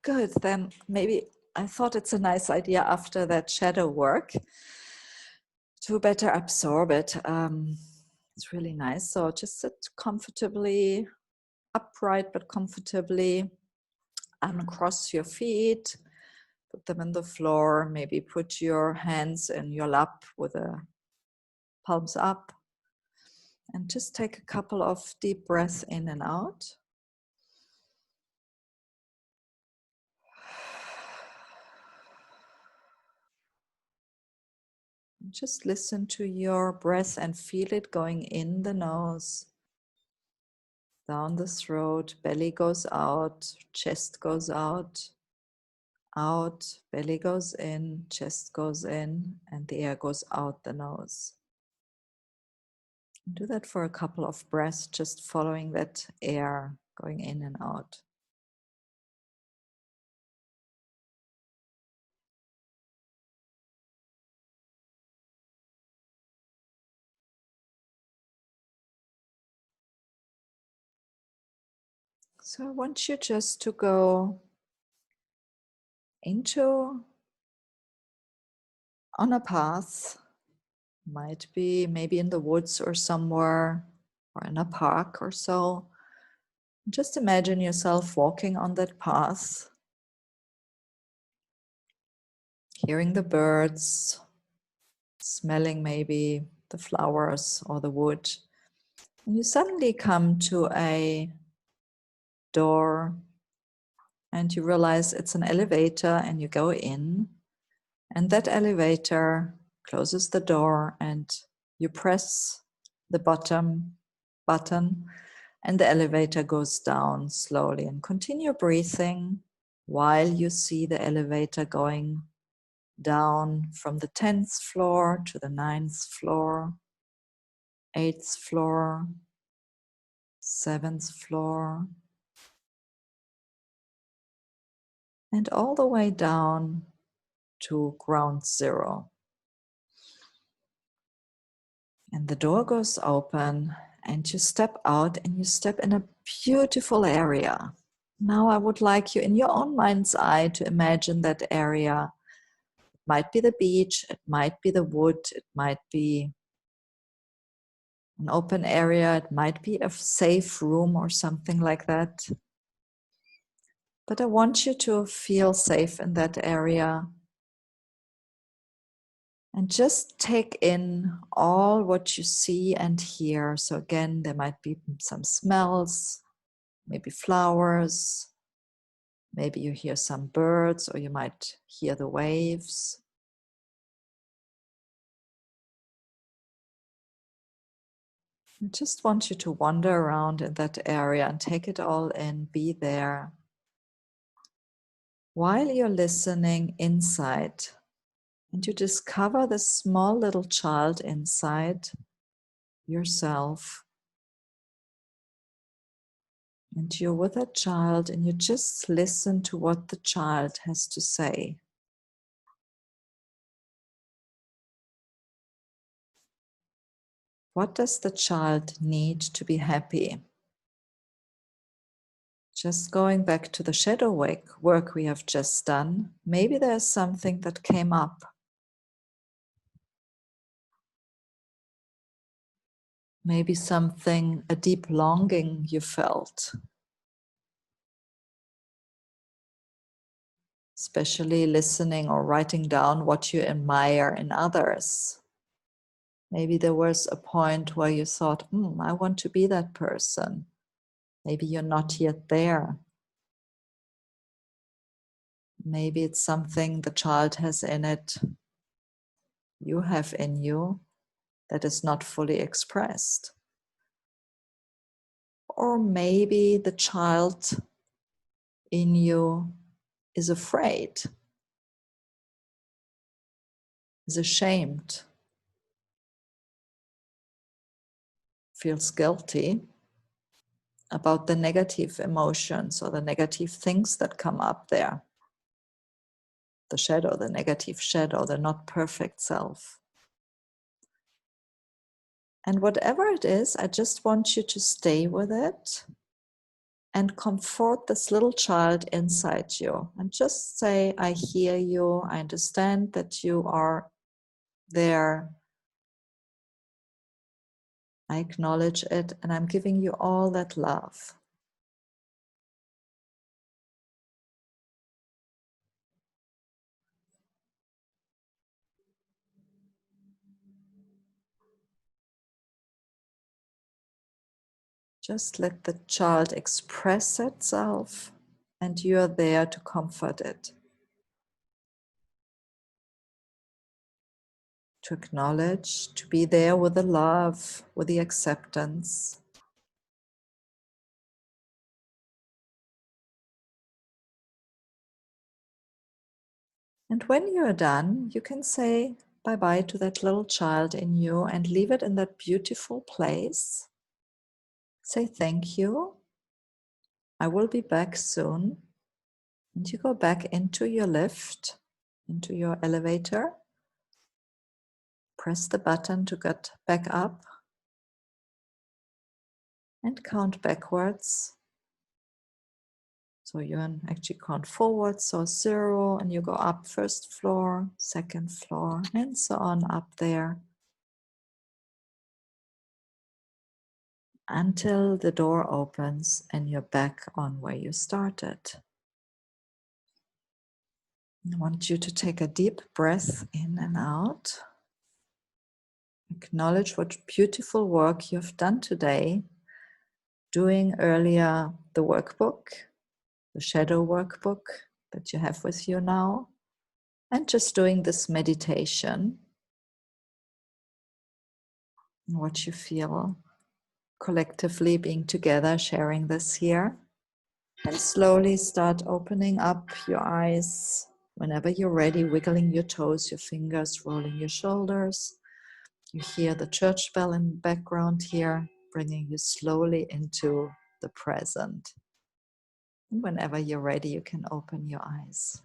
Good. Then maybe I thought it's a nice idea after that shadow work to better absorb it. It's really nice. So just sit comfortably, upright but comfortably. Uncross your feet, put them in the floor. Maybe put your hands in your lap with the palms up. And just take a couple of deep breaths in and out. Just listen to your breath and feel it going in the nose, down the throat, belly goes out, chest goes out, out, belly goes in, chest goes in, and the air goes out the nose. Do that for a couple of breaths, just following that air going in and out. So I want you just to go on a path, might be maybe in the woods or somewhere, or in a park or so. Just imagine yourself walking on that path, hearing the birds, smelling maybe the flowers or the wood. And you suddenly come to a door and you realize it's an elevator, and you go in, and that elevator closes the door and you press the bottom button and the elevator goes down slowly, and continue breathing while you see the elevator going down from the 10th floor to the 9th floor, 8th floor, 7th floor, and all the way down to ground zero. And the door goes open and you step out and you step in a beautiful area. Now I would like you in your own mind's eye to imagine that area. It might be the beach, it might be the wood, it might be an open area, it might be a safe room or something like that. But I want you to feel safe in that area. And just take in all what you see and hear. So again, there might be some smells, maybe flowers, maybe you hear some birds, or you might hear the waves. I just want you to wander around in that area and take it all in, be there. While you're listening inside, and you discover the small little child inside yourself. And you're with that child and you just listen to what the child has to say. What does the child need to be happy? Just going back to the shadow work we have just done, maybe there's something that came up. Maybe something, a deep longing you felt. Especially listening or writing down what you admire in others. Maybe there was a point where you thought, I want to be that person. Maybe you're not yet there. Maybe it's something the child has in it, you have in you, that is not fully expressed. Or maybe the child in you is afraid, is ashamed, feels guilty about the negative emotions or the negative things that come up there. The shadow, the negative shadow, the not perfect self. And whatever it is, I just want you to stay with it and comfort this little child inside you. And just say, I hear you. I understand that you are there. I acknowledge it, and I'm giving you all that love. Just let the child express itself, and you are there to comfort it, to acknowledge, to be there with the love, with the acceptance. And when you are done, you can say bye-bye to that little child in you and leave it in that beautiful place. Say thank you. I will be back soon. And you go back into your lift, into your elevator. Press the button to get back up and count backwards. So you actually count forwards, so 0, and you go up first floor, second floor, and so on up there until the door opens and you're back on where you started. I want you to take a deep breath in and out. Acknowledge what beautiful work you've done today, doing earlier the workbook, the shadow workbook that you have with you now, and just doing this meditation. And what you feel collectively being together, sharing this here. And slowly start opening up your eyes whenever you're ready, wiggling your toes, your fingers, rolling your shoulders. You hear the church bell in the background here, bringing you slowly into the present. And whenever you're ready, you can open your eyes.